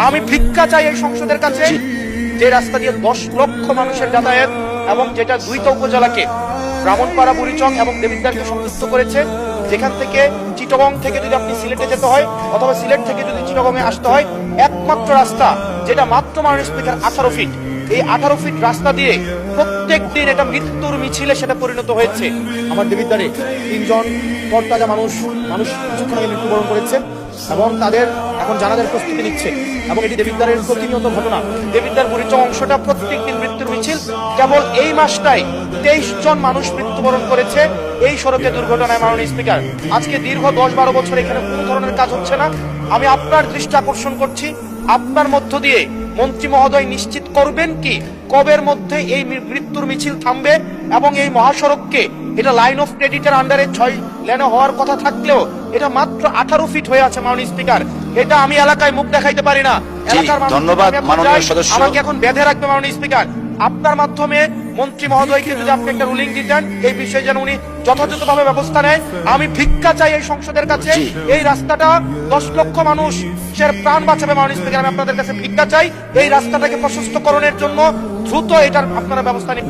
আমি ভিক্ষা চাই এই সংসদের কাছে, যে রাস্তা দিয়ে 10 লক্ষ মানুষের যাতায়াত এবং যেটা 2টা উপজেলাকে ব্রাহ্মণপাড়া, বুড়িচং এবং দেবিদ্বারকে সংযুক্ত করেছে, যেখান থেকে চিটাগং থেকে যদি আপনি সিলেটে যেতে হয় অথবা সিলেট থেকে যদি চিটাগং এ আসতে হয়, একমাত্র রাস্তা যেটা মাত্র মাননীয় স্পিকার 18 ফিট, এই 18 ফিট রাস্তা দিয়ে প্রত্যেক দিন এটা মৃত্যুর মিছিলে সেটা পরিণত হয়েছে। আমার দেবিদ্বারে 3 জন তরতাজা মানুষ কিছুক্ষণ আগে মৃত্যুবরণ করেছে এবং তাদের এখন জানাজার প্রস্তুতি নিচ্ছে এবং এটি দেবিদ্বারের প্রতিনিয়ত ঘটনা। দেবিদ্বার বুড়িচং অংশটা প্রত্যেক দিন মৃত্যুর মিছিল। কেবল এই মাসটাই 23 জন মানুষ মৃত্যুবরণ করেছে এই সড়কে দুর্ঘটনায়। মাননীয় স্পিকার, আজকে দীর্ঘ 10-12 বছর এখানে কোনো ধরনের কাজ হচ্ছে না। আমি আপনার দৃষ্টি আকর্ষণ করছি, আপনার মধ্য দিয়ে মন্ত্রী মহোদয় নিশ্চিত করবেন কি কবের মধ্যে এই মৃত্যুর মিছিল থামবে এবং এই মহাসড়ককে, এটা লাইন অফ ক্রেডিটের আন্ডারে 6 লেনে হওয়ার কথা থাকলেও এটা মাত্র 18 ফিট হয়ে আছে। মাননীয় স্পিকার, এটা আমি এলাকায় মুখ দেখাইতে পারি না, এলাকার মানুষ আমাকে এখন বেঁধে রাখবে। মাননীয় স্পিকার, আপনার মাধ্যমে মন্ত্রী মহোদয়কে যদি আপনি একটা রুলিং দিতেন এই বিষয়ে যেন উনি যথাযথভাবে ব্যবস্থা নেয়। আমি ভিক্ষা চাই এই সংসদের কাছে, এই রাস্তাটা 10 লক্ষ মানুষের প্রাণ বাঁচাবে। মাননীয় স্পিকার, আমি আপনাদের কাছে ভিক্ষা চাই এই রাস্তাটাকে প্রশস্তকরণের জন্য দ্রুত এটার আপনারা ব্যবস্থা নিন।